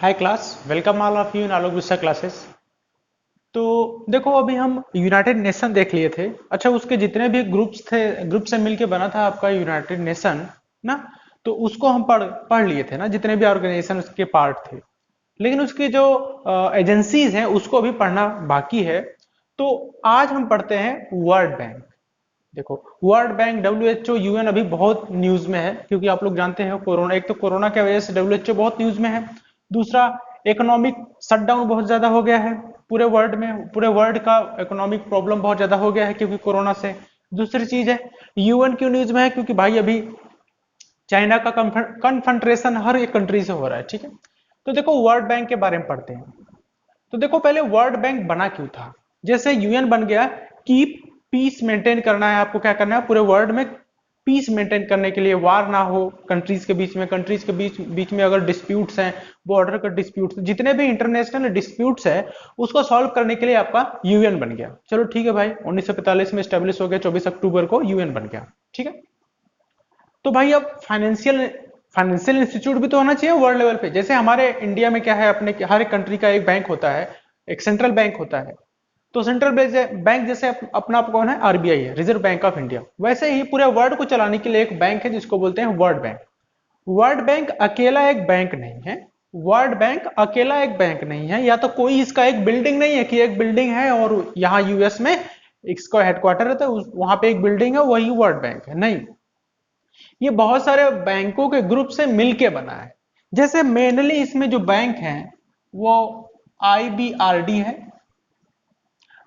Hi class, welcome all of you in Alok Vista classes. तो देखो, अभी हम यूनाइटेड नेशन देख लिए थे। अच्छा, उसके जितने भी ग्रुप्स थे, ग्रुप से मिलके बना था आपका यूनाइटेड नेशन ना। तो उसको हम पढ़ लिए थे ना, जितने भी ऑर्गेनाइजेशन उसके पार्ट थे। लेकिन उसकी जो एजेंसीज हैं उसको अभी पढ़ना बाकी है। तो आज हम पढ़ते हैं वर्ल्ड बैंक। देखो, वर्ल्ड बैंक, डब्ल्यूएचओ, यूएन अभी बहुत न्यूज में है, क्योंकि आप लोग जानते हैं कोरोना, एक तो कोरोना की वजह से डब्ल्यूएचओ बहुत न्यूज में है। दूसरा, इकोनॉमिक शटडाउन बहुत ज्यादा हो गया है पूरे वर्ल्ड में, पूरे वर्ल्ड का इकोनॉमिक प्रॉब्लम बहुत ज्यादा हो गया है क्योंकि कोरोना से। दूसरी चीज है, यूएन क्यों न्यूज में है, क्योंकि भाई अभी चाइना का कन्फ्रंट्रेशन हर एक कंट्री से हो रहा है। ठीक है, तो देखो वर्ल्ड बैंक के बारे में पढ़ते हैं। तो देखो, पहले वर्ल्ड बैंक बना क्यों था। जैसे यूएन बन गया कि पीस मेंटेन करना है, आपको क्या करना है पूरे वर्ल्ड में, पीस मेंटेन करने के लिए, वार ना हो कंट्रीज के बीच में, कंट्रीज के बीच बीच में अगर डिस्प्यूट्स हैं, बॉर्डर का डिस्प्यूट्स, जितने भी इंटरनेशनल डिस्प्यूट्स हैं उसको सॉल्व करने के लिए आपका यूएन बन गया। चलो ठीक है भाई, 1945 में स्टेब्लिश हो गया, 24 अक्टूबर को यूएन बन गया। ठीक है, तो भाई अब फाइनेंशियल फाइनेंशियल इंस्टीट्यूट भी तो होना चाहिए वर्ल्ड लेवल पे। जैसे हमारे इंडिया में क्या है, अपने हर एक कंट्री का एक बैंक होता है, एक सेंट्रल बैंक होता है। तो सेंट्रल बैंक जैसे अपना आप कौन है, आरबीआई है, रिजर्व बैंक ऑफ इंडिया। वैसे ही पूरे वर्ल्ड को चलाने के लिए एक बैंक है जिसको बोलते हैं वर्ल्ड बैंक। वर्ल्ड बैंक अकेला एक बैंक नहीं है। वर्ल्ड बैंक अकेला एक बैंक नहीं है, या तो कोई इसका एक बिल्डिंग नहीं है कि एक बिल्डिंग है और यहाँ यूएस में इसका हेडक्वार्टर है, तो वहां पे एक बिल्डिंग है, वही वर्ल्ड बैंक है, नहीं। ये बहुत सारे बैंकों के ग्रुप से मिलके बना है। जैसे मेनली इसमें जो बैंक है वो आईबीआरडी है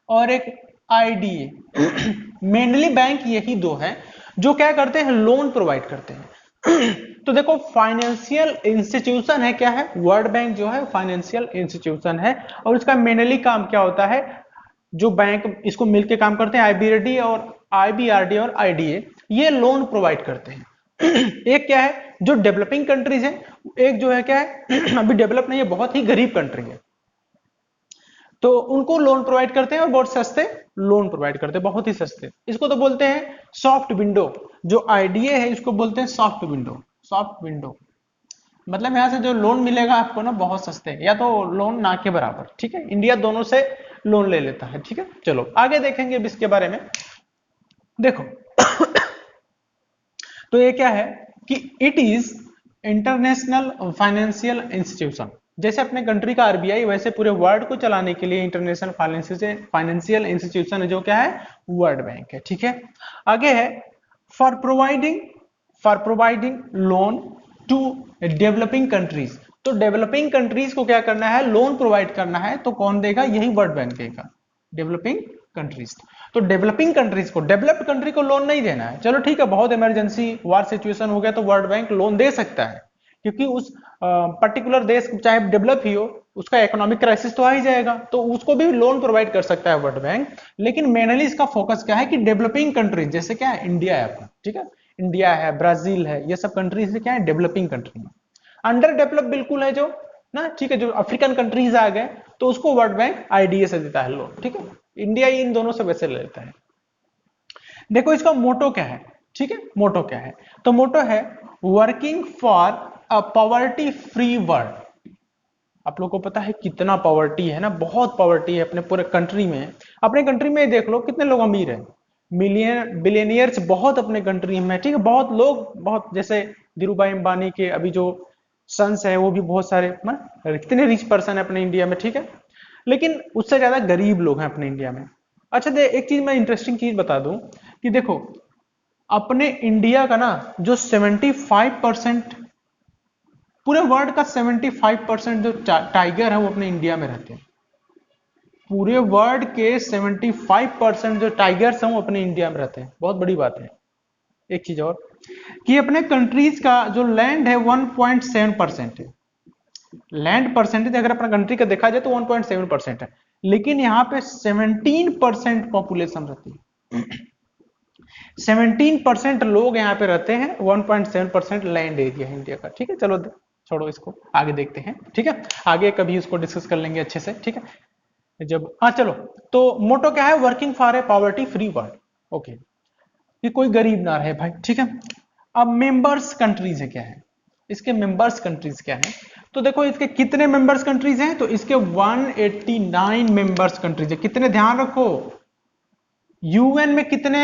और एक आईडीए। मेनली बैंक यही दो हैं जो क्या करते हैं, लोन प्रोवाइड करते हैं। तो देखो, फाइनेंशियल इंस्टीट्यूशन है, क्या है, वर्ल्ड बैंक जो है फाइनेंशियल इंस्टीट्यूशन है। और इसका मेनली काम क्या होता है, जो बैंक इसको मिलके काम करते हैं, आईबीआरडी और आईडीए, ये लोन प्रोवाइड करते हैं। एक क्या है, जो डेवलपिंग कंट्रीज है, एक जो है क्या है, अभी डेवलप नहीं है, बहुत ही गरीब कंट्री है, तो उनको लोन प्रोवाइड करते हैं और बहुत सस्ते लोन प्रोवाइड करते हैं, बहुत ही सस्ते। इसको तो बोलते हैं सॉफ्ट विंडो। जो आईडीए है इसको बोलते हैं सॉफ्ट विंडो। सॉफ्ट विंडो मतलब यहां से जो लोन मिलेगा आपको ना, बहुत सस्ते, या तो लोन ना के बराबर। ठीक है, इंडिया दोनों से लोन ले लेता है। ठीक है, चलो आगे देखेंगे अब इसके बारे में। देखो, तो ये क्या है कि it is international financial institution. जैसे अपने कंट्री का आरबीआई, वैसे पूरे वर्ल्ड को चलाने के लिए इंटरनेशनल फाइनेंशियल इंस्टीट्यूशन है, जो क्या है, वर्ल्ड बैंक है। ठीक है, आगे है for providing for providing loan to developing countries. तो डेवलपिंग कंट्रीज को क्या करना है, लोन प्रोवाइड करना है, तो कौन देगा, यही वर्ल्ड बैंक देगा, डेवलपिंग कंट्रीज। तो डेवलपिंग कंट्रीज को, डेवलप्ड कंट्री को लोन नहीं देना है। चलो ठीक है, बहुत इमरजेंसी वार सिचुएशन हो गया तो वर्ल्ड बैंक लोन दे सकता है, क्योंकि उस पर्टिकुलर देश चाहे डेवलप ही हो, उसका इकोनॉमिक क्राइसिस तो आ ही जाएगा, तो उसको भी लोन प्रोवाइड कर सकता है वर्ल्ड बैंक। लेकिन मेनली इसका फोकस क्या है कि डेवलपिंग कंट्रीज, जैसे क्या है, इंडिया है अपना। ठीक है, इंडिया है, ब्राजील है, ये सब कंट्रीज से क्या है, डेवलपिंग कंट्री है। अंडर डेवलप बिल्कुल है जो ना, ठीक है, जो अफ्रीकन कंट्रीज आ गए तो उसको वर्ल्ड बैंक आईडीए से देता है लोन। ठीक है, इंडिया इन दोनों से वैसे ले लेता है। देखो इसका मोटो क्या है, ठीक है, मोटो क्या है, तो मोटो है working for a poverty free world. आप लोग को पता है कितना पॉवर्टी है ना, बहुत पॉवर्टी है अपने पूरे कंट्री में। अपने कंट्री में देख लो कितने लोग अमीर हैं, मिलियन बिलियनियर्स बहुत अपने कंट्री में। ठीक है, बहुत लोग, बहुत, जैसे धीरू भाई अंबानी के अभी जो सन्स है वो भी बहुत सारे, कितने रिच पर्सन है अपने इंडिया में। ठीक है, लेकिन उससे ज्यादा गरीब लोग हैं अपने इंडिया में। अच्छा, एक चीज मैं इंटरेस्टिंग चीज बता दूं कि देखो, अपने इंडिया का ना जो 75%, पूरे वर्ल्ड का 75% जो टाइगर है वो अपने इंडिया में रहते हैं। पूरे वर्ल्ड के 75% जो टाइगर्स हैं वो अपने इंडिया में रहते हैं, बहुत बड़ी बात है। एक चीज और, कि अपने कंट्रीज का जो लैंड है 1.7% है। लैंड परसेंटेज अगर अपना कंट्री का देखा जाए तो 1.7% है, लेकिन यहाँ पे 17% पॉपुलेशन रहती है। 17% लोग यहाँ पे रहते हैं, 1.7% लैंड एरिया है इंडिया का। ठीक है, चलो छोड़ो इसको, आगे देखते हैं। ठीक है, आगे कभी इसको डिस्कस कर लेंगे अच्छे से। ठीक है, जब, हाँ चलो, तो मोटो क्या है, working for a poverty free world. Okay, कि कोई गरीब ना रहे भाई। ठीक है, अब मेंबर्स कंट्रीज है क्या है, इसके मेंबर्स कंट्रीज क्या हैं? तो देखो इसके कितने मेंबर्स कंट्रीज हैं, तो इसके 189 मेंबर्स कंट्रीज है। कितने, ध्यान रखो, यूएन में कितने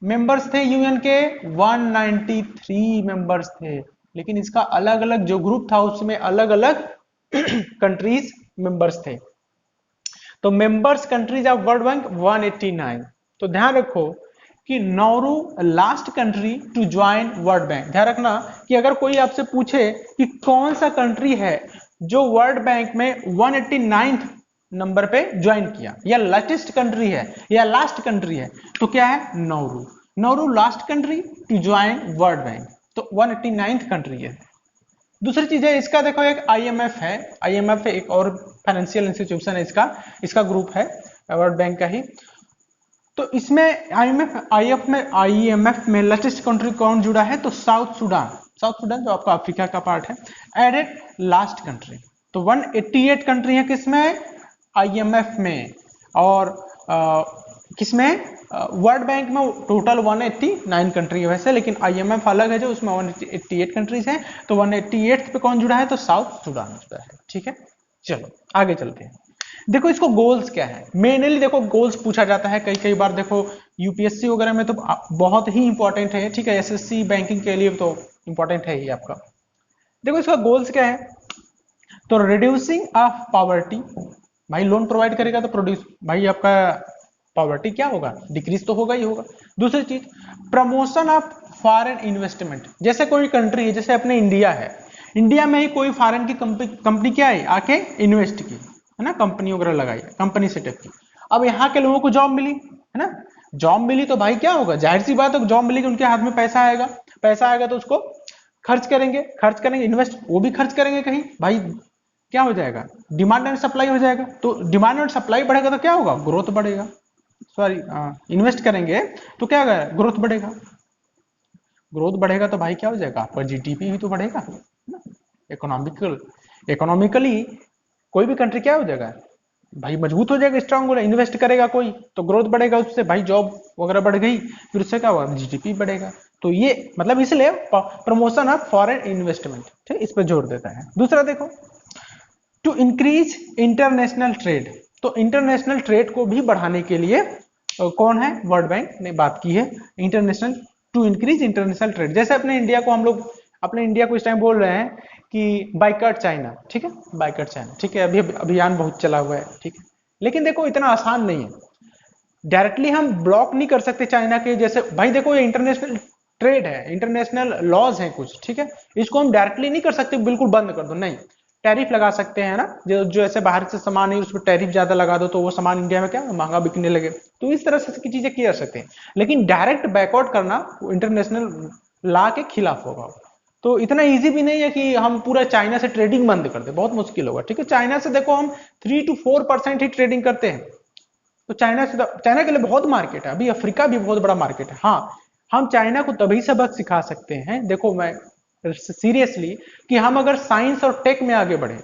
मेंबर्स थे? यूएन के 193 मेंबर्स थे, लेकिन इसका अलग अलग जो ग्रुप था उसमें अलग अलग कंट्रीज मेंबर्स थे। तो members countries of World Bank 189। तो ध्यान रखो कि Nauru last country to join World Bank. ध्यान रखना कि अगर कोई आपसे पूछे कि कौन सा कंट्री है जो वर्ल्ड बैंक में 189 नंबर पे ज्वाइन किया, या लेटेस्ट कंट्री है या लास्ट कंट्री है, तो क्या है? Nauru. Nauru last country to join World Bank, तो 189 कंट्री है। दूसरी चीज है इसका, देखो एक आईएमएफ है, आईएमएफ एक और फाइनेंशियल इंस्टीट्यूशन है, इसका ग्रुप है वर्ल्ड बैंक का ही। तो इसमें आईएमएफ में लेटेस्ट कंट्री कौन जुड़ा है? तो साउथ सूडान। साउथ सूडान जो आपका अफ्रीका का पार्ट है, एडेड लास्ट कंट्री। तो 188 कंट्री है किसमें? आईएमएफ में। और किसमें? वर्ल्ड बैंक में टोटल 189 कंट्री है वैसे, लेकिन आईएमएफ अलग है जो उसमें 188 कंट्रीज हैं। तो 188 पे कौन जुड़ा है? तो साउथ सूडान जुड़ा है। ठीक है, चलो आगे चलते हैं। देखो इसको गोल्स क्या है, मेनली देखो गोल्स पूछा जाता है कई कई बार। देखो यूपीएससी वगैरह में तो बहुत ही इंपॉर्टेंट है, ठीक है, एसएससी बैंकिंग के लिए तो इंपॉर्टेंट है ही आपका। देखो इसका गोल्स क्या है? तो रिड्यूसिंग ऑफ पॉवर्टी, भाई लोन प्रोवाइड करेगा तो प्रोड्यूस, भाई आपका पॉवर्टी क्या होगा? डिक्रीज तो होगा ही होगा। दूसरी चीज, प्रमोशन ऑफ फॉरेन इन्वेस्टमेंट। जैसे कोई कंट्री है, जैसे अपने इंडिया है, इंडिया में ही कोई फॉरेन की कंपनी क्या है, आके इन्वेस्ट की, है ना, कंपनी वगैरह लगाई, कंपनी सेटअप की। अब यहाँ के लोगों को जॉब मिली, है ना, जॉब मिली तो भाई क्या होगा? जाहिर सी बात है, जॉब मिली कि उनके हाथ में पैसा आएगा, पैसा आएगा तो उसको खर्च करेंगे, खर्च करेंगे, इन्वेस्ट वो भी खर्च करेंगे कहीं, भाई क्या हो जाएगा? डिमांड एंड सप्लाई हो जाएगा। तो डिमांड एंड सप्लाई बढ़ेगा तो क्या होगा? ग्रोथ बढ़ेगा। सॉरी, इन्वेस्ट करेंगे तो क्या होगा? ग्रोथ बढ़ेगा। ग्रोथ बढ़ेगा तो भाई क्या हो जाएगा? आपका जीडीपी भी तो बढ़ेगा ना। इकोनॉमिकली कोई भी कंट्री क्या हो जाएगा? भाई मजबूत हो जाएगा, स्ट्रांग हो जाएगा। इन्वेस्ट करेगा कोई तो ग्रोथ बढ़ेगा, उससे भाई जॉब वगैरह बढ़ गई, फिर उससे क्या होगा? जीडीपी बढ़ेगा। तो ये मतलब इसलिए प्रमोशन ऑफ फॉरेन इन्वेस्टमेंट, ठीक, इस पर जोर देता है। दूसरा देखो, टू इंक्रीज इंटरनेशनल ट्रेड। तो इंटरनेशनल ट्रेड को भी बढ़ाने के लिए कौन है? वर्ल्ड बैंक ने बात की है international, to increase international trade. जैसे अपने इंडिया को हम लोग, अपने इंडिया को इस टाइम बोल रहे हैं कि बाइकआउट चाइना, ठीक है, बाइकआउट चाइना, ठीक है, अभी अभियान बहुत चला हुआ है, ठीक है, लेकिन देखो इतना आसान नहीं है, डायरेक्टली हम ब्लॉक नहीं कर सकते चाइना के जैसे। भाई देखो ये इंटरनेशनल ट्रेड है, इंटरनेशनल लॉज हैं कुछ, ठीक है, इसको हम डायरेक्टली नहीं कर सकते बिल्कुल बंद कर दो, नहीं, टैरिफ लगा सकते हैं ना, जो ऐसे बाहर से सामान है उस पर टैरिफ ज्यादा लगा दो तो वो सामान इंडिया में क्या महंगा बिकने लगे, तो इस तरह से की चीजें की जा सकते हैं। लेकिन डायरेक्ट बैकआउट करना इंटरनेशनल लॉ के खिलाफ होगा। तो इतना इजी भी नहीं है कि हम पूरा चाइना से ट्रेडिंग बंद कर दे, बहुत मुश्किल होगा, ठीक है। चाइना से देखो हम 3 to 4% ही ट्रेडिंग करते हैं, तो चाइना से, चाइना के लिए बहुत मार्केट है, अभी अफ्रीका भी बहुत बड़ा मार्केट है। हाँ, हम चाइना को तभी सबक सिखा सकते हैं, देखो मैं सीरियसली, कि हम अगर साइंस और टेक में आगे बढ़े,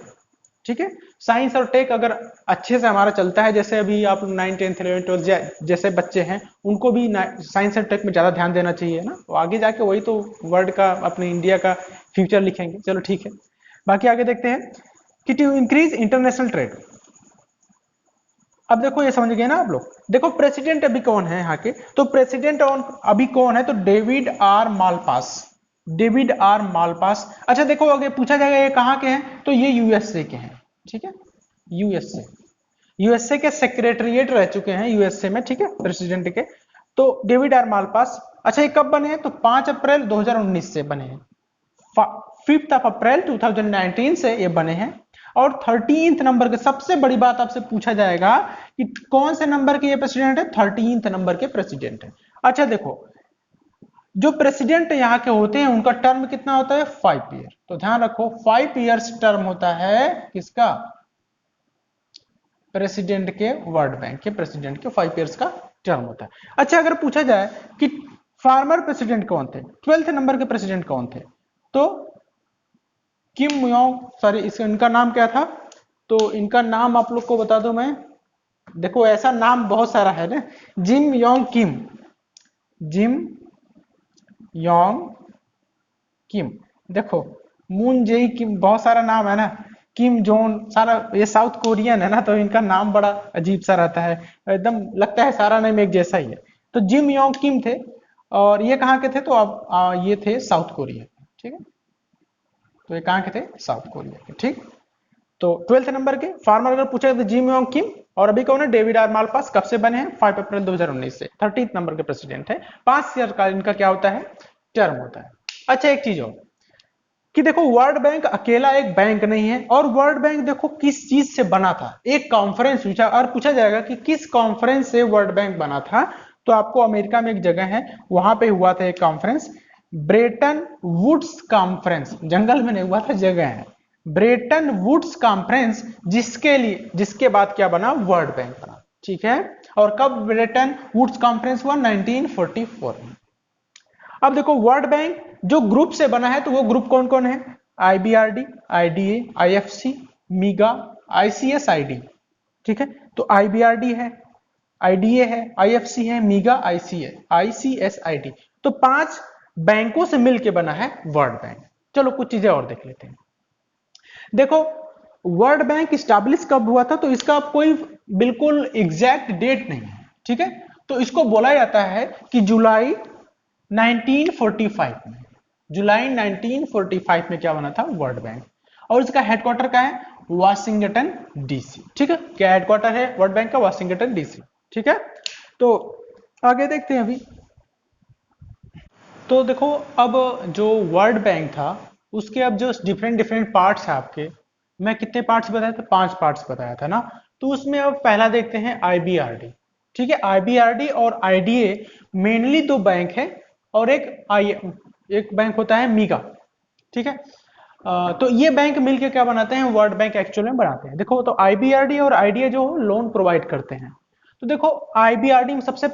ठीक है, साइंस और टेक अगर अच्छे से हमारा चलता है, जैसे अभी आप 9, 10, 11, 12 जैसे बच्चे हैं, उनको भी साइंस और टेक में ज्यादा ध्यान देना चाहिए ना, तो आगे जाके वही तो वर्ल्ड का, अपने इंडिया का फ्यूचर लिखेंगे। चलो ठीक है, बाकी आगे देखते हैं कि टू इंक्रीज इंटरनेशनल ट्रेड। अब देखो ये समझ गए ना आप लोग। देखो प्रेसिडेंट अभी कौन है यहाँ के, तो प्रेसिडेंट अभी कौन है? तो David R Malpass, David R Malpass. अच्छा देखो आगे पूछा जाएगा ये कहाँ के हैं, तो ये यूएसए के हैं, ठीक है, यूएसए, यूएसए के सेक्रेटरीट रह चुके हैं यूएसए में, ठीक है, प्रेसिडेंट के। तो डेविड आर मालपास, अच्छा ये कब बने हैं? तो 5 अप्रैल 2019 से बने हैं, 5 अप्रैल 2019 से ये बने हैं। और 13th नंबर के, सबसे बड़ी बात आपसे पूछा जाएगा कि कौन से नंबर के ये प्रेसिडेंट है? 13th नंबर के प्रेसिडेंट है। अच्छा देखो, जो प्रेसिडेंट यहाँ के होते हैं उनका टर्म कितना होता है? 5 ईयर। तो ध्यान रखो 5 ईयर्स टर्म होता है किसका? प्रेसिडेंट के, वर्ल्ड बैंक के प्रेसिडेंट के 5 ईयर्स का टर्म होता है। अच्छा अगर पूछा जाए कि फार्मर प्रेसिडेंट कौन थे, 12th नंबर के प्रेसिडेंट कौन थे, तो किम योंग, सॉरी इनका नाम क्या था? तो इनका नाम आप लोग को बता दो मैं, देखो ऐसा नाम बहुत सारा है ना, Jim Yong Kim, Jim Yong Kim. देखो मून जेई किम, बहुत सारा नाम है ना, किम जोन, सारा ये साउथ कोरियन है ना, तो इनका नाम बड़ा अजीब सा रहता है, एकदम लगता है सारा नाम एक जैसा ही है। तो जिम योंग किम थे, और ये कहाँ के थे, तो अब ये थे साउथ कोरिया, ठीक है। तो ये कहाँ के थे, साउथ कोरिया के, ठीक। तो 12th नंबर के फार्मर अगर पूछा तो जिम योंग किम, और अभी कौन है, डेविड आर मालपास, कब से बने हैं, 5 अप्रैल 2019 से। 13th नंबर के प्रेसिडेंट है, 5 ईयर का इनका क्या होता है, टर्म होता है। अच्छा एक चीज और कि देखो वर्ल्ड बैंक अकेला एक बैंक नहीं है, और वर्ल्ड बैंक देखो किस चीज से बना था, एक कॉन्फ्रेंस पूछा, और पूछा जाएगा कि किस कॉन्फ्रेंस से वर्ल्ड बैंक बना था, तो आपको अमेरिका में एक जगह है, वहां पे हुआ था एक कॉन्फ्रेंस, ब्रेटन वुड्स कॉन्फ्रेंस, जंगल में नहीं हुआ था, जगह है ब्रेटन वुड्स कॉन्फ्रेंस, जिसके बाद क्या बना, वर्ल्ड बैंक बना, ठीक है। और कब ब्रेटन वुड्स कॉन्फ्रेंस हुआ, 1944 में। अब देखो वर्ल्ड बैंक जो ग्रुप से बना है, तो वो ग्रुप कौन कौन है, आईबीआरडी, आईडीए, आईएफसी, मीगा, आईसीएसआईडी, ठीक है। तो आईबीआरडी है, आईडीए है, आईएफसी है, मीगा, आईसीएसआईडी, तो 5 बैंकों से मिलकर बना है वर्ल्ड बैंक। चलो कुछ चीजें और देख लेते हैं। देखो वर्ल्ड बैंक स्टैब्लिश कब हुआ था, तो इसका कोई बिल्कुल एग्जैक्ट डेट नहीं है, ठीक है। तो इसको बोला जाता है कि जुलाई 1945 में, जुलाई 1945 में क्या बना था, वर्ल्ड बैंक। और इसका हेडक्वार्टर क्या है, वाशिंगटन डीसी, ठीक है। क्या हेडक्वार्टर है वर्ल्ड बैंक का, वाशिंगटन डीसी, ठीक है। तो आगे देखते हैं अभी। तो देखो अब जो वर्ल्ड बैंक था, उसके अब जो डिफरेंट डिफरेंट पार्ट्स है आपके, मैं कितने पार्ट्स बताया था, 5 पार्ट्स बताया था ना। तो उसमें अब पहला देखते हैं आईबीआरडी, ठीक है। आईबीआरडी और आईडीए मेनली 2 बैंक है, और एक बैंक होता है मीगा, ठीक है। तो ये बैंक मिलके क्या बनाते हैं, वर्ल्ड बैंक एक्चुअल में बनाते हैं। देखो तो आईबीआरडी और आईडीए जो लोन प्रोवाइड करते हैं, तो देखो आईबीआरडी में सबसे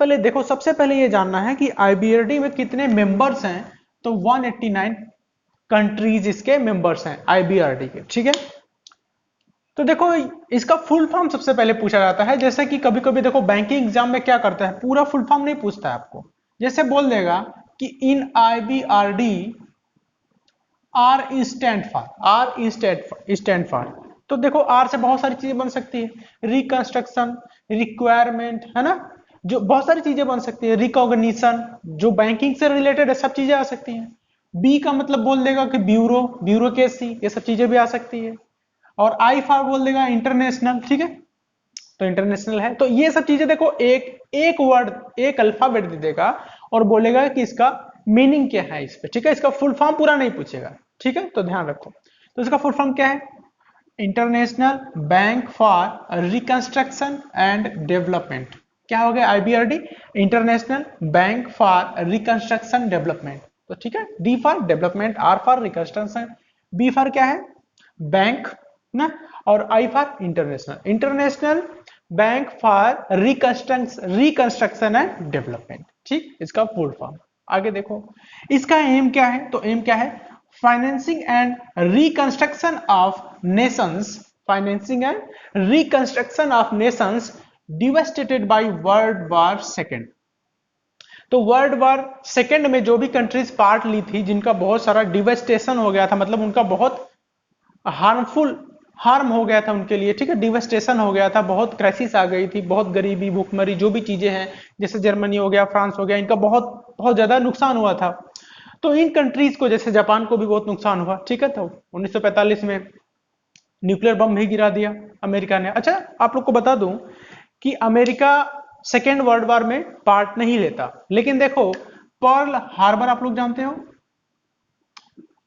पहले ये जानना है कि आईबीआरडी में कितने मेंबर्स हैं, तो 189 कंट्रीज इसके मेंबर्स हैं आईबीआरडी के, ठीक है। तो देखो इसका फुल फॉर्म सबसे पहले पूछा जाता है, जैसे कि कभी कभी देखो बैंकिंग एग्जाम में क्या करता है, पूरा फुल फॉर्म नहीं पूछता है आपको, जैसे बोल देगा कि इन आईबीआरडी आर स्टैंड फॉर, तो देखो आर से बहुत सारी चीजें बन सकती है, रिकंस्ट्रक्शन, रिक्वायरमेंट, है ना, जो बहुत सारी चीजें बन सकती है, रिकॉग्निशन, जो बैंकिंग से रिलेटेड है, सब चीजें आ सकती हैं। बी का मतलब बोल देगा कि ब्यूरोक्रेसी, ये सब चीजें भी आ सकती है। और आई फॉर बोल देगा इंटरनेशनल, ठीक है, तो इंटरनेशनल है। तो ये सब चीजें देखो एक एक वर्ड, एक अल्फाबेट दे देगा और बोलेगा कि इसका मीनिंग क्या है इस पे, ठीक है। इसका फुल फॉर्म पूरा नहीं पूछेगा, ठीक है, तो ध्यान रखो। तो इसका फुल फॉर्म क्या है, international bank for reconstruction and development. क्या हो गया, IBRD, international bank for reconstruction development, तो ठीक है। D for development, R for reconstruction, B for क्या है, बैंक ना, और I for international bank for reconstruction and development, ठीक, इसका फुल फॉर्म। आगे देखो इसका एम क्या है, तो एम क्या है, financing and reconstruction of nations, financing and reconstruction of nations devastated by World War second. तो वर्ल्ड वॉर सेकेंड में जो भी कंट्रीज पार्ट ली थी, जिनका बहुत सारा डिवास्टेशन हो गया था, मतलब उनका बहुत हार्म हो गया था उनके लिए, ठीक है, डिवास्टेशन हो गया था, बहुत क्राइसिस आ गई थी, बहुत गरीबी, भूखमरी, जो भी चीजें हैं, जैसे जर्मनी हो गया, फ्रांस हो गया, इनका बहुत बहुत ज्यादा नुकसान हुआ था। तो इन कंट्रीज को, जैसे जापान को भी बहुत नुकसान हुआ, ठीक है। तो 1945 में न्यूक्लियर बम भी गिरा दिया अमेरिका ने। अच्छा आप लोग को बता दूं कि अमेरिका सेकेंड वर्ल्ड वॉर में पार्ट नहीं लेता, लेकिन देखो पर्ल हार्बर आप लोग जानते हो,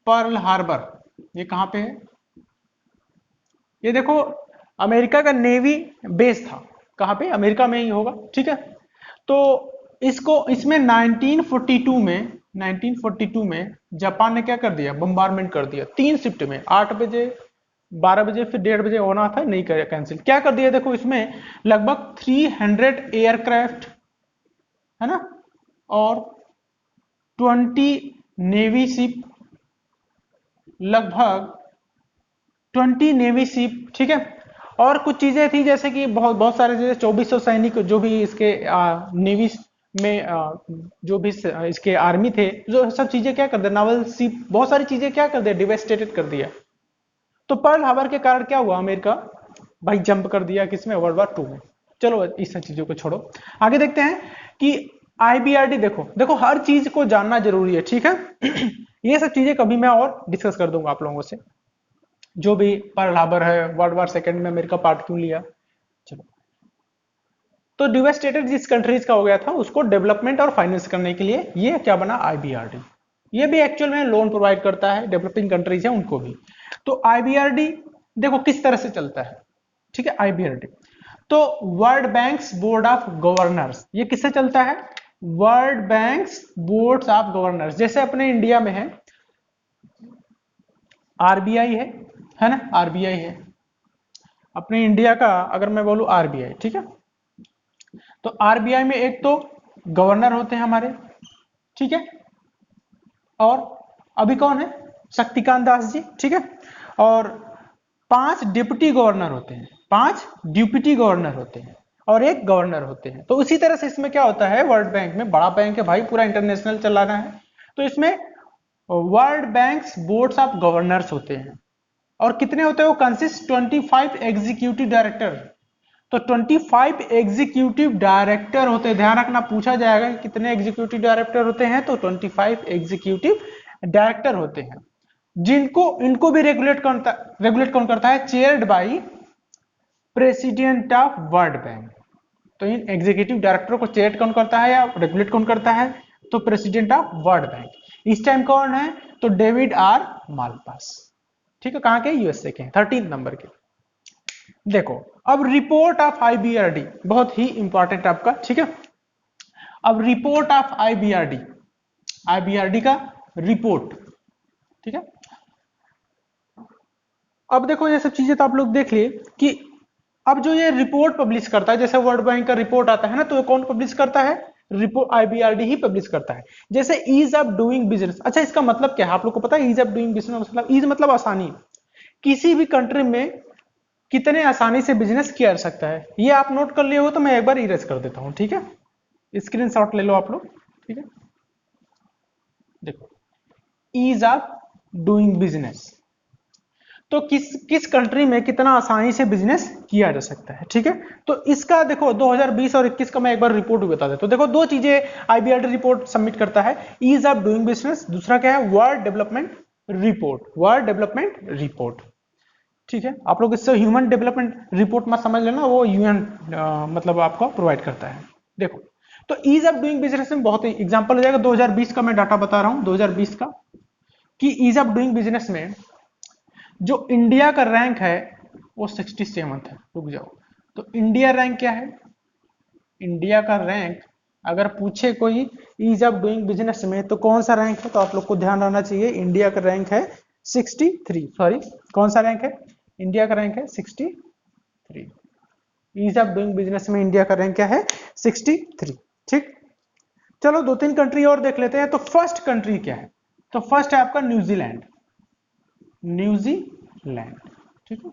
पर्ल हार्बर ये कहां पे है, ये देखो अमेरिका का नेवी बेस था, कहां पे, अमेरिका में ही होगा, ठीक है। तो इसमें 1942 में जापान ने क्या कर दिया, बम्बारमेंट कर दिया 3 शिफ्ट में, 8 बजे, 12 बजे, फिर 1:30 बजे होना था, नहीं कर कैंसिल, क्या कर दिया देखो, इसमें लगभग 300 एयरक्राफ्ट, है ना, और 20 नेवी शिप, लगभग 20 नेवी शिप, ठीक है। और कुछ चीजें थी जैसे कि बहुत बहुत सारे, जैसे 2400 सैनिक जो भी इसके नेवी में जो भी इसके आर्मी थे, जो सब चीजें क्या कर दिया, नावल सी बहुत सारी चीजें क्या कर दिया, डिवेस्टेटेड कर दिया। तो पर्ल हार्बर के कारण क्या हुआ, अमेरिका भाई जंप कर दिया किसमें, वर्ल्ड वॉर 2 में। चलो इस सब चीजों को छोड़ो, आगे देखते हैं कि आईबीआरडी। देखो देखो हर चीज को जानना जरूरी है, ठीक है। ये सब चीजें कभी मैं और डिस्कस कर दूंगा आप लोगों से, जो भी पर्ल हार्बर है, वर्ल्ड वॉर 2 में अमेरिका पार्ट क्यों लिया। चलो, तो डिवेस्टेटेड जिस कंट्रीज का हो गया था उसको डेवलपमेंट और फाइनेंस करने के लिए ये क्या बना, आईबीआरडी। ये भी एक्चुअल में लोन प्रोवाइड करता है, डेवलपिंग कंट्रीज है उनको भी। तो आईबीआरडी देखो किस तरह से चलता है, ठीक है। आईबीआरडी तो world banks board of governors, ये किससे चलता है, world banks boards of governors. जैसे अपने इंडिया में है आरबीआई है ना, आरबीआई है अपने इंडिया का, अगर मैं बोलूं आरबीआई, ठीक है। तो आरबीआई में एक तो गवर्नर होते हैं हमारे, ठीक है, और अभी कौन है, शक्तिकांत दास जी, ठीक है। और 5 डिप्टी गवर्नर होते हैं, 5 डिप्टी गवर्नर होते हैं और एक गवर्नर होते हैं। तो उसी तरह से इसमें क्या होता है, वर्ल्ड बैंक में, बड़ा बैंक है भाई, पूरा इंटरनेशनल चलाना है, तो इसमें world banks boards of governors होते हैं। और कितने होते हैं वो, कंसिस्ट 25 एग्जीक्यूटिव डायरेक्टर। तो 25 एग्जीक्यूटिव डायरेक्टर होते हैं, ध्यान रखना पूछा जाएगा कि कितने एग्जीक्यूटिव डायरेक्टर होते हैं, तो 25 एग्जीक्यूटिव डायरेक्टर होते हैं, जिनको इनको भी रेगुलेट कौन करता है, chaired by president of World Bank. तो इन एग्जीक्यूटिव डायरेक्टर को चेयर कौन करता है या रेगुलेट कौन करता है, तो प्रेसिडेंट ऑफ वर्ल्ड बैंक। इस टाइम कौन है, तो डेविड आर मालपास, ठीक है। कहां के, यूएसए के, 13 नंबर के। देखो अब रिपोर्ट ऑफ आईबीआरडी बहुत ही इंपॉर्टेंट आपका, ठीक है। अब रिपोर्ट ऑफ आईबीआरडी, आईबीआरडी का रिपोर्ट, ठीक है। अब देखो ये सब चीजें तो आप लोग देख लिए कि अब जो ये रिपोर्ट पब्लिश करता है, जैसे वर्ल्ड बैंक का रिपोर्ट आता है ना, तो कौन पब्लिश करता है, रिपोर्ट आईबीआरडी ही पब्लिश करता है। जैसे ईज ऑफ डूइंग बिजनेस, अच्छा इसका मतलब क्या है आप लोग को पता है, ईज ऑफ डूइंग बिजनेस मतलब, ईज मतलब आसानी, किसी भी कंट्री में कितने आसानी से बिजनेस किया जा सकता है, ये आप नोट कर लिए हो तो मैं एक बार इरेज कर देता हूं, ठीक है। स्क्रीनशॉट ले लो आप लोग, ठीक है। देखो ईज ऑफ डूइंग बिजनेस, तो किस कंट्री में कितना आसानी से बिजनेस किया जा सकता है, ठीक है। तो इसका देखो 2020 और 21 का मैं एक बार रिपोर्ट भी बता देता हूं। देखो दो चीजें आईबीआरडी रिपोर्ट सबमिट करता है, ईज ऑफ डूइंग बिजनेस, दूसरा क्या है, world development report, world development report, ठीक है। आप लोग इससे ह्यूमन डेवलपमेंट रिपोर्ट मत समझ लेना, वो यूएन मतलब आपको प्रोवाइड करता है। देखो तो ईज ऑफ डूइंग बिजनेस में बहुत एग्जांपल हो जाएगा, 2020 का मैं डाटा बता रहा हूं, 2020 का, कि ईज ऑफ डूइंग बिजनेस में जो इंडिया का रैंक है वो 67th है। रुक जाओ, तो इंडिया रैंक क्या है, इंडिया का रैंक अगर पूछे कोई ईज ऑफ डूइंग बिजनेस में तो कौन सा रैंक है, तो आप लोग को ध्यान रहना चाहिए, इंडिया का रैंक है 63, सॉरी कौन सा रैंक है, इंडिया का रैंक है 63। ईज ऑफ डूइंग बिजनेस में इंडिया का रैंक क्या है, 63, ठीक। चलो 2-3 कंट्री और देख लेते हैं। तो फर्स्ट कंट्री क्या है, तो फर्स्ट है आपका न्यूजीलैंड, न्यूजीलैंड, ठीक है।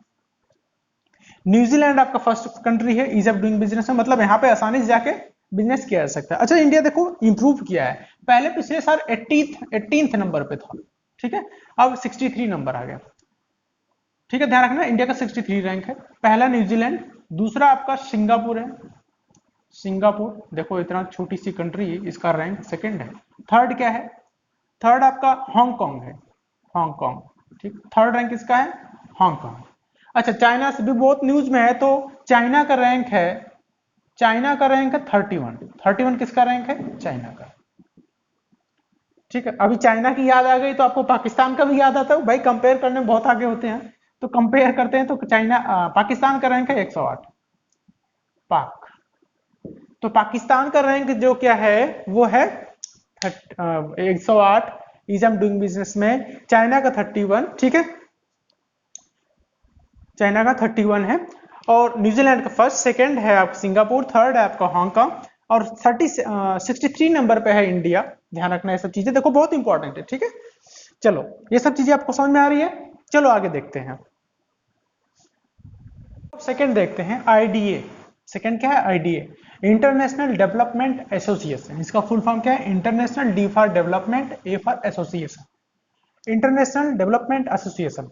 न्यूजीलैंड आपका फर्स्ट कंट्री है ईज ऑफ डूइंग बिजनेस में, मतलब यहां पे आसानी से जाके बिजनेस किया जा सकता है। अच्छा इंडिया देखो इंप्रूव किया है, पहले पिछले साल 18th नंबर पे था, ठीक है, अब 63 नंबर आ गया, ठीक है। ध्यान रखना इंडिया का 63 रैंक है, पहला न्यूजीलैंड, दूसरा आपका सिंगापुर है, सिंगापुर देखो इतना छोटी सी कंट्री इसका रैंक सेकंड है। थर्ड क्या है, थर्ड आपका हांगकांग है, हांगकांग, ठीक, थर्ड रैंक इसका है हांगकांग। अच्छा चाइना से भी बहुत न्यूज में है, तो चाइना का रैंक है, चाइना का रैंक है 31 किसका रैंक है, चाइना का, ठीक है। अभी चाइना की याद आ गई तो आपको पाकिस्तान का भी याद आता है भाई, कंपेयर करने में बहुत आगे होते हैं, तो कंपेयर करते हैं तो चाइना पाकिस्तान का रैंक है 108, पाक। तो पाकिस्तान का रैंक जो क्या है वो है 108 ईज ऑफ डूइंग बिजनेस में, चाइना का 31, ठीक है, चाइना का 31 है, और न्यूजीलैंड का फर्स्ट, सेकंड है आपका सिंगापुर, थर्ड है आपका हांगकांग, और 63 नंबर पे है इंडिया। ध्यान रखना ये सब चीजें, देखो बहुत इंपॉर्टेंट है, ठीक है। चलो ये सब चीजें आपको समझ में आ रही है, चलो आगे देखते हैं। सेकंड देखते हैं आईडीए, सेकंड क्या है, आईडीए। इंटरनेशनल डेवलपमेंट एसोसिएशन, इसका फुल फॉर्म क्या है? International, D for development, A for association, international development association.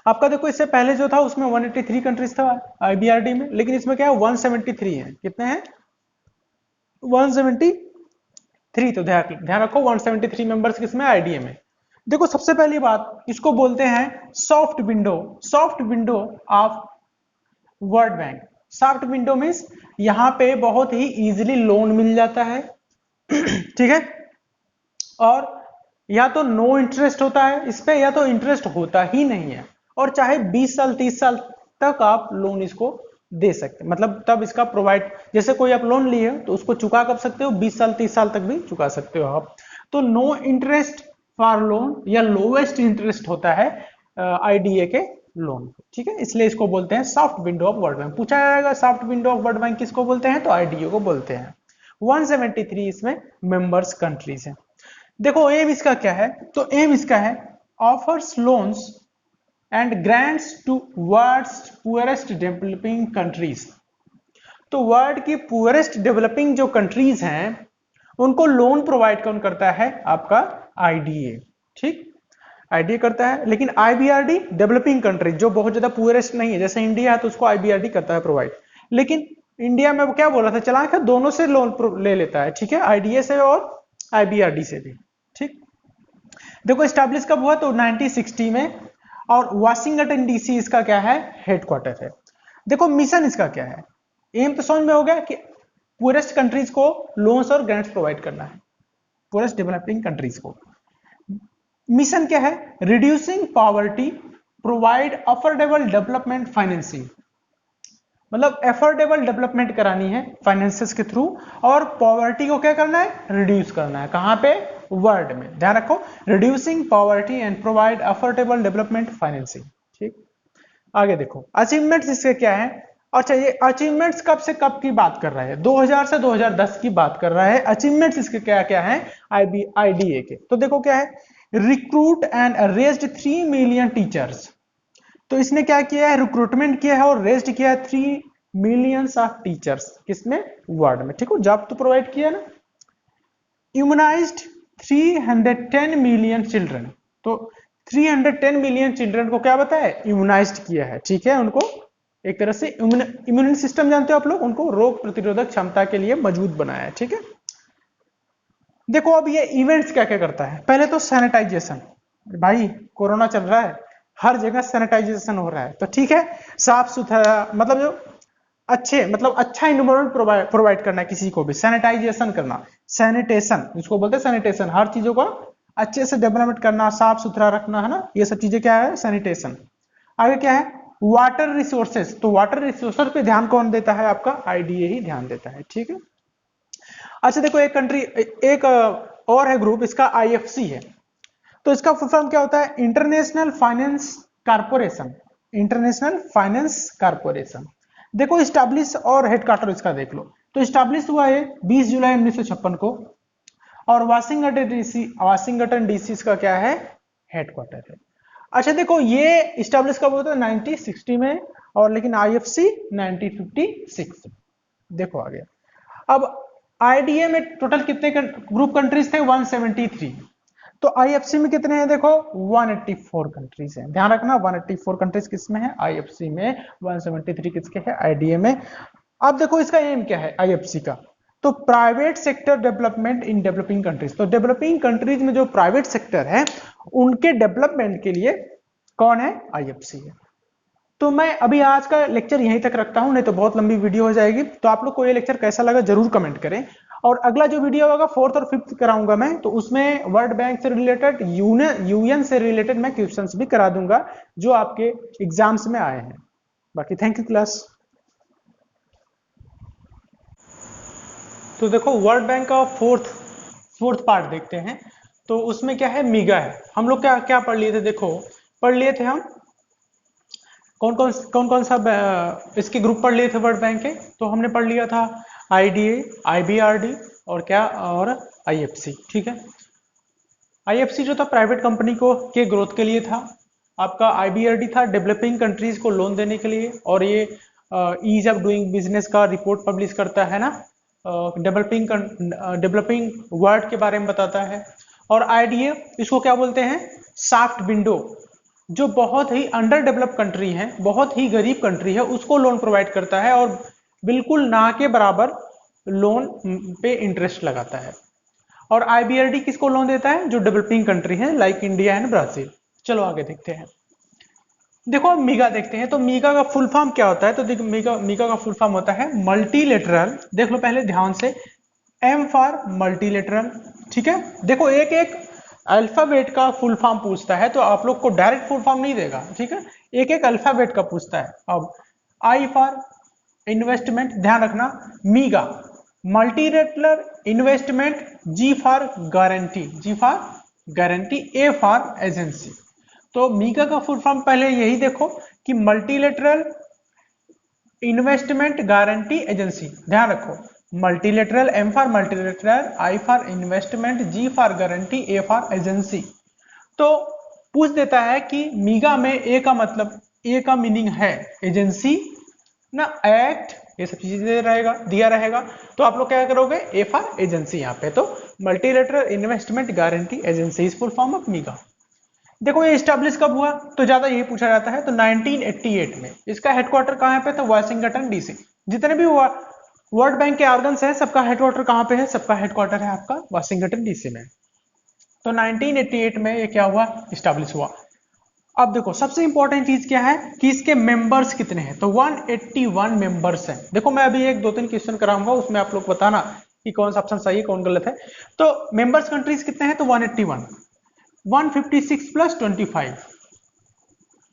आपका देखो इससे पहले जो था उसमें 183 कंट्रीज था आईबीआरडी में, लेकिन इसमें क्या है 173 है। कितने हैं? 173। तो ध्यान रखो 173 मेंबर्स किसमें? आईडीए में। देखो सबसे पहली बात, इसको बोलते हैं soft window, soft window of World bank. Soft window means यहां पे बहुत ही इजीली लोन मिल जाता है ठीक है, और या तो नो इंटरेस्ट होता है इस पे, या तो इंटरेस्ट होता ही नहीं है, और चाहे 20 साल 30 साल तक आप लोन इसको दे सकते हैं। मतलब तब इसका प्रोवाइड, जैसे कोई आप लोन लिए तो उसको चुका कर सकते हो, 20 साल 30 साल तक भी चुका सकते हो आप। तो नो इंटरेस्ट फॉर लोन या लोवेस्ट इंटरेस्ट होता है आईडीए के लोन, ठीक है, इसलिए इसको बोलते हैं soft window of World bank. पूछा जाएगा soft window of World bank किसको बोलते हैं, तो आईडीए को बोलते हैं। 173 इसमें मेंबर्स कंट्रीज हैं। देखो एम इसका क्या है, तो एम इसका है offers loans and grants to world's poorest developing countries. तो वर्ल्ड की पुअरेस्ट डेवलपिंग जो कंट्रीज हैं उनको लोन प्रोवाइड कौन करता है? आपका आईडीए, ठीक, आईडीए करता है। लेकिन आईबीआरडी डेवलपिंग कंट्री जो बहुत ज्यादा पुअरेस्ट नहीं है, जैसे इंडिया है तो उसको आईबीआरडी करता है प्रोवाइड। लेकिन इंडिया में वो क्या बोला था, चला के दोनों से लोन ले लेता है, ठीक है, आईडीए से और आईबीआरडी से भी, ठीक। देखो स्टैब्लिश कब हुआ, तो 1960 में, और वाशिंगटन डीसी इसका क्या है? हेडक्वार्टर है। देखो मिशन इसका क्या है, एम तो समझ में हो गया कि पुअरेस्ट कंट्रीज को लोन्स और ग्रांट्स प्रोवाइड करना है, पुअरेस्ट डेवलपिंग कंट्रीज को। मिशन क्या है? Reducing poverty, provide affordable development financing, मतलब एफोर्डेबल डेवलपमेंट करानी है फाइनेंसेस के थ्रू, और पॉवर्टी को क्या करना है? रिड्यूस करना है। कहां पे? वर्ल्ड में। ध्यान रखो, reducing poverty and provide affordable development financing, ठीक। आगे देखो अचीवमेंट्स इसके क्या है। अच्छा ये अचीवमेंट्स कब से कब की बात कर रहा है? 2000 से 2010 की बात कर रहा है। अचीवमेंट्स इसके क्या क्या है आईडीए के? तो देखो क्या है, recruit and raised 3 million teachers. तो इसने क्या किया है? रिक्रूटमेंट किया है और रेज्ड किया है 3 मिलियंस ऑफ टीचर्स, किसमें? वर्ल्ड में, ठीक हो, जॉब तो प्रोवाइड किया ना। इम्यूनाइज्ड 310 मिलियन चिल्ड्रन, तो 310 मिलियन चिल्ड्रन को क्या बताया? इम्यूनाइज्ड किया है, ठीक है, उनको एक तरह से इम्यून सिस्टम जानते हो आप लोग, उनको रोग प्रतिरोधक क्षमता के लिए मजबूत बनाया है, ठीक है। देखो अब ये इवेंट्स क्या क्या करता है। पहले तो सैनिटाइजेशन, भाई कोरोना चल रहा है, हर जगह सैनिटाइजेशन हो रहा है, तो ठीक है, साफ सुथरा, मतलब जो अच्छे, मतलब अच्छा इन्वायरमेंट प्रोवाइड करना है किसी को भी, सैनिटाइजेशन करना, सैनिटेशन जिसको बोलते हैं सैनिटेशन, हर चीजों को अच्छे से डेवलपमेंट करना, साफ सुथरा रखना, है ना, ये सब चीजें क्या है? सैनिटेशन। आगे क्या है? वाटर रिसोर्सेज, तो वाटर रिसोर्सेज पे ध्यान कौन देता है? आपका आईडीए ही ध्यान देता है, ठीक है। अच्छा देखो एक कंट्री, एक और है ग्रुप, इसका आईएफसी है। तो इसका फुल फॉर्म क्या होता है? International finance corporation, international finance corporation. देखो स्टैब्लिश और हेडक्वार्टर इसका देख लो, तो स्टैब्लिश हुआ है 20 जुलाई 1956 को, और वाशिंगटन डीसी इसका क्या है? हेडक्वार्टर है। अच्छा देखो ये स्टैब्लिश कब होता है? 1960 में, और लेकिन आईएफसी 1956। देखो आ गया। अब आईडीए में टोटल कितने ग्रुप कंट्रीज थे? 173। तो आईएफसी में कितने हैं? देखो 184 कंट्रीज हैं। ध्यान रखना 184 कंट्रीज किसमें है? आईएफसी में। 173 किसके है? आईडीए में। अब देखो इसका एम क्या है आईएफसी का, तो private sector development in developing countries. तो डेवलपिंग कंट्रीज में जो प्राइवेट सेक्टर है उनके डेवलपमेंट के लिए कौन है? आईएफसी है। तो मैं अभी आज का लेक्चर यहीं तक रखता हूं, नहीं तो बहुत लंबी वीडियो हो जाएगी। तो आप लोग को ये लेक्चर कैसा लगा जरूर कमेंट करें, और अगला जो वीडियो होगा 4th और 5th कराऊंगा मैं, तो उसमें वर्ल्ड बैंक से रिलेटेड, यूएन से रिलेटेड मैं क्वेश्चंस भी करा दूंगा जो आपके एग्जाम्स में आए हैं। बाकी थैंक यू क्लास। तो देखो वर्ल्ड बैंक का फोर्थ पार्ट देखते हैं। तो उसमें क्या है? मीगा है। हम लोग क्या क्या पढ़ लिए थे? देखो पढ़ लिए थे हम कौन कौन सा इसके ग्रुप पढ़ लिए थे वर्ल्ड बैंक के। तो हमने पढ़ लिया था आईडीए, आईबीआरडी और क्या, और आईएफसी, ठीक है। आईएफसी जो था प्राइवेट कंपनी को के ग्रोथ के लिए था, आपका आईबीआरडी था डेवलपिंग कंट्रीज को लोन देने के लिए, और ये ईज ऑफ डूइंग बिजनेस का रिपोर्ट पब्लिश करता है ना, डेवलपिंग वर्ल्ड के बारे में बताता है। और आईडीए इसको क्या बोलते हैं, सॉफ्ट विंडो, जो बहुत ही अंडर डेवलप कंट्री है, बहुत ही गरीब कंट्री है, उसको लोन प्रोवाइड करता है और बिल्कुल ना के बराबर लोन पे इंटरेस्ट लगाता है। और आईबीआरडी किसको लोन देता है, जो डेवलपिंग कंट्री है लाइक इंडिया एंड ब्राजील। चलो आगे देखते हैं। देखो अब मीगा देखते हैं, तो मीगा का फुल फॉर्म क्या होता है, तो देखो मीगा का फुल फॉर्म होता है मल्टीलेटरल, देख लो पहले ध्यान से, एम फॉर मल्टीलेटरल, ठीक है। देखो एक एक अल्फाबेट का फुल फॉर्म पूछता है, तो आप लोग को डायरेक्ट फुल फॉर्म नहीं देगा, ठीक है, एक एक अल्फाबेट का पूछता है। अब आई फॉर इन्वेस्टमेंट, ध्यान रखना, MIGA multilateral investment, G for guarantee, G for guarantee, A for agency. तो मीगा का फुल फॉर्म पहले यही देखो कि मल्टीलेटरल इन्वेस्टमेंट गारंटी एजेंसी, ध्यान रखो, multilateral, M for multilateral, I for investment, G for guarantee, A for agency. तो पूछ देता है कि मीगा में ए का मतलब, ए का मीनिंग है एजेंसी ना, एक्ट, ये सब चीजें रहेगा, दिया रहेगा। तो आप लोग क्या करोगे, ए फॉर एजेंसी यहाँ पे, तो multilateral investment guarantee agency is full form of MIGA. देखो ये स्टैब्लिश कब हुआ, तो ज्यादा यही पूछा जाता है, तो 1988 में। इसका हेडक्वार्टर कहाँ पे, तो वाशिंगटन डीसी। जितने भी हुआ वर्ल्ड बैंक के ऑर्गन्स है, सबका हेडक्वार्टर कहाँ पे है, सबका हेडक्वार्टर है आपका वाशिंगटन डीसी में। तो 1988 में ये क्या हुआ, स्टैब्लिश हुआ। अब देखो सबसे इंपॉर्टेंट चीज क्या है कि इसके मेंबर्स कितने हैं, तो 181 मेंबर्स हैं। देखो मैं अभी एक दो तीन क्वेश्चन कराऊंगा, उसमें आप लोग बताना कि कौन सा ऑप्शन सही है कौन गलत है। तो मेंबर्स कंट्रीज कितने हैं, तो 181, 156 प्लस 25।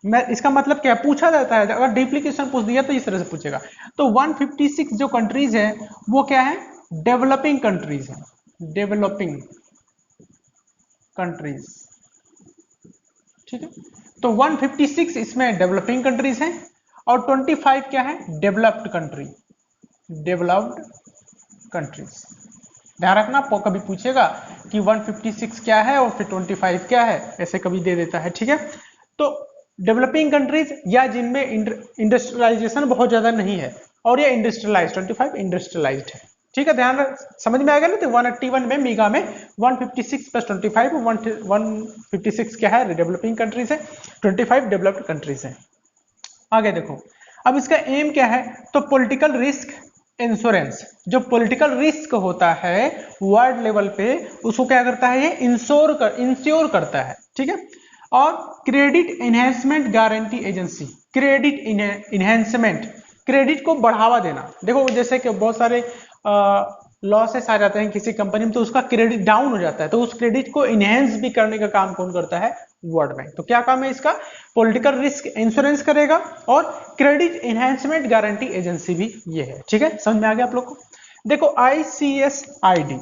मैं इसका मतलब क्या पूछा जाता है, अगर डीपली क्वेश्चन पूछ दिया तो इस तरह से पूछेगा। तो 156 जो कंट्रीज है वो क्या है, डेवलपिंग कंट्रीज है, डेवलपिंग कंट्रीज, ठीक है। तो 156 इसमें डेवलपिंग कंट्रीज हैं और 25 क्या है, डेवलप्ड कंट्री, डेवलप्ड कंट्रीज। ध्यान रखना, आपको कभी पूछेगा कि 156 क्या है और फिर 25 क्या है, ऐसे कभी दे देता है, ठीक है। तो डेवलपिंग कंट्रीज या जिनमें इंडस्ट्रियलाइजेशन बहुत ज्यादा नहीं है, और ये इंडस्ट्रियलाइज, 25 इंडस्ट्रियलाइज्ड है, ठीक है। ध्यान समझ में आ गया ना, तो 181 में मीगा में 156 प्लस 25, 156 क्या है, डेवलपिंग कंट्रीज है, 25 डेवलप्ड कंट्रीज है। आगे देखो, अब इसका एम क्या है, तो पॉलिटिकल रिस्क इंश्योरेंस, जो पॉलिटिकल रिस्क होता है वर्ल्ड लेवल पे, उसको क्या करता है, ये इंश्योर करता है, ठीक है। और credit enhancement guarantee agency, credit enhancement, credit को बढ़ावा देना। देखो जैसे कि बहुत सारे लॉसेस आ जाते हैं किसी कंपनी में, तो उसका क्रेडिट डाउन हो जाता है, तो उस क्रेडिट को इनहेंस भी करने का काम कौन करता है, वर्ल्ड बैंक। तो क्या काम है इसका, पॉलिटिकल रिस्क इंश्योरेंस करेगा और क्रेडिट इनहेंसमेंट गारंटी एजेंसी भी ये है, ठीक है। समझ में आ गया आप लोग को। देखो ICSID,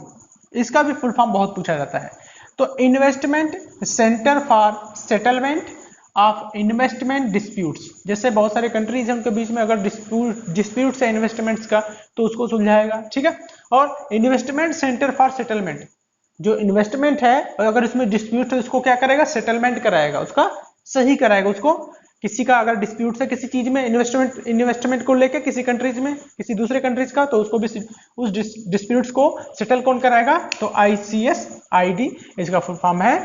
इसका भी फुल फॉर्म बहुत पूछा जाता है, तो investment centre for settlement of investment disputes. जैसे बहुत सारे कंट्रीज हैं उनके बीच में अगर डिस्प्यूट्स है इन्वेस्टमेंट्स का, तो उसको सुलझाएगा, ठीक है। और इन्वेस्टमेंट सेंटर फॉर सेटलमेंट, जो इन्वेस्टमेंट है अगर इसमें डिस्प्यूट है उसको क्या करेगा, सेटलमेंट कराएगा, उसका सही कराएगा, उसको किसी का अगर डिस्प्यूट है किसी चीज में, इन्वेस्टमेंट को लेकर किसी कंट्रीज में, किसी दूसरे कंट्रीज का, तो उसको भी उस डिस्प्यूट्स को सेटल कौन कराएगा, तो ICSID इसका फुल फॉर्म है,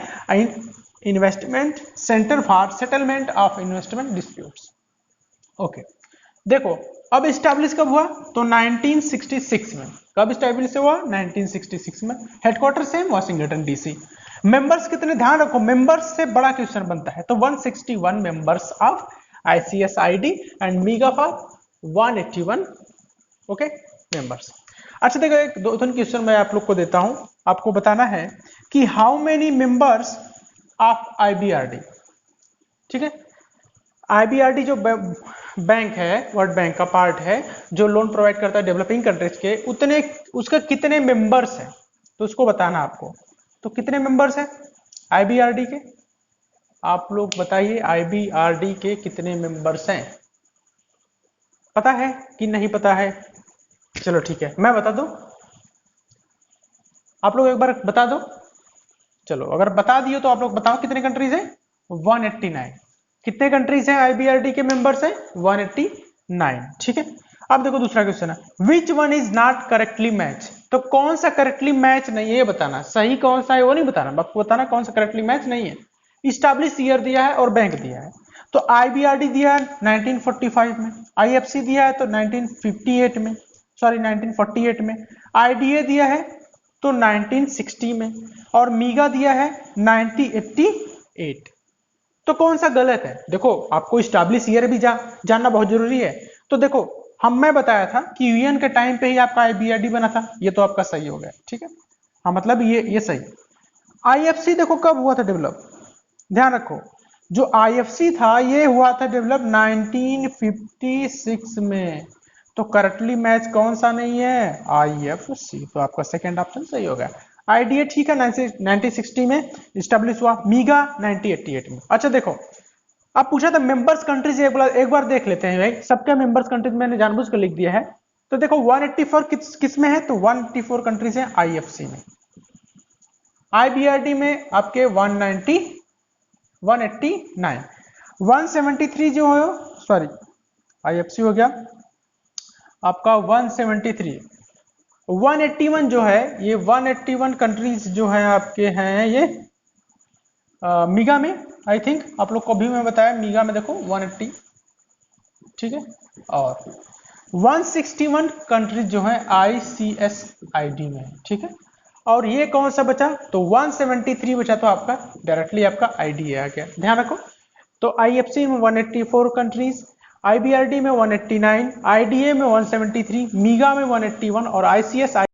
investment centre for settlement of investment disputes. Okay, देखो अब स्टैब्लिश कब हुआ, तो 1966 में। कब स्टैब्लिश हुआ, 1966 में। Headquarter same Washington DC. Members कितने, ध्यान रखो मेंबर्स से बड़ा क्वेश्चन बनता है, तो 161 members of ICSID and मीगा for 181, okay members. अच्छा देखो एक दो तीन क्वेश्चन मैं आप लोग को देता हूं, आपको बताना है कि how many members of IBRD, ठीक है। IBRD जो बैंक है, वर्ल्ड बैंक का पार्ट है, जो लोन प्रोवाइड करता है डेवलपिंग कंट्रीज के, उतने उसका कितने मेंबर्स हैं, तो उसको बताना आपको। तो कितने मेंबर्स हैं IBRD के, आप लोग बताइए IBRD के कितने मेंबर्स हैं, पता है कि नहीं पता है। चलो ठीक है मैं बता दूं, आप लोग एक बार बता दो। चलो अगर बता दियो तो आप लोग बताओ कितने कंट्रीज हैं, 189। कितने कंट्रीज हैं IBRD के मेंबर्स हैं, 189 9, ठीक है। अब देखो दूसरा क्वेश्चन है, which one is not correctly match. तो कौन सा करेक्टली मैच नहीं है ये बताना, सही कौन सा है वो नहीं बताना, बस बताना कौन सा करेक्टली मैच नहीं है। इस्टेब्लिश ईयर दिया है और बैंक दिया है, तो आईबीआरडी दिया है 1945 में, आईएफसी दिया है तो 1958 में, सॉरी 1948 में, आईडीए दिया है तो 1960 में, और मीगा दिया है 1988। तो कौन सा गलत है? देखो आपको स्टैब्लिश ईयर भी जानना बहुत जरूरी है। तो देखो मैं बताया था कि यूएन के टाइम पे ही आपका आईबीआरडी बना था, ये तो आपका सही हो गया, ठीक है। हाँ मतलब ये सही। आईएफसी देखो कब हुआ था डेवलप, ध्यान रखो, जो आईएफसी था ये हुआ था डेवलप 1956 में। तो करेक्टली मैच कौन सा नहीं है? आईएफसी। तो आपका सेकंड ऑप्शन सही होगा। आईडीए ठीक है 1960 में स्टेब्लिश हुआ, मीगा 1988 में। अच्छा देखो, अब पूछा था मेंबर्स कंट्रीज, एक बार देख लेते हैं भाई, सबके मेंबर्स कंट्रीज मैंने जानबूझ कर लिख दिया है। तो देखो 184 किस में है? तो 184 कंट्रीज है आईएफसी में। आईबीआरडी में आपके 190 189, 173 जो हो, सॉरी आईएफसी हो गया आपका 173, 181 जो है, ये 181 कंट्रीज जो है आपके हैं ये मीगा में। आई थिंक आप लोग को भी मैं बताया मीगा में देखो 180, ठीक है। और 161 कंट्रीज जो है आईसीएसआईडी में, ठीक है। और ये कौन सा बचा? तो 173 बचा, तो आपका डायरेक्टली आपका आईडी आ गया, ध्यान रखो। तो आईएफसी में 184 कंट्रीज, आईबीआरडी में 189, आईडीए में 173, मीगा में 181 और आईसीएस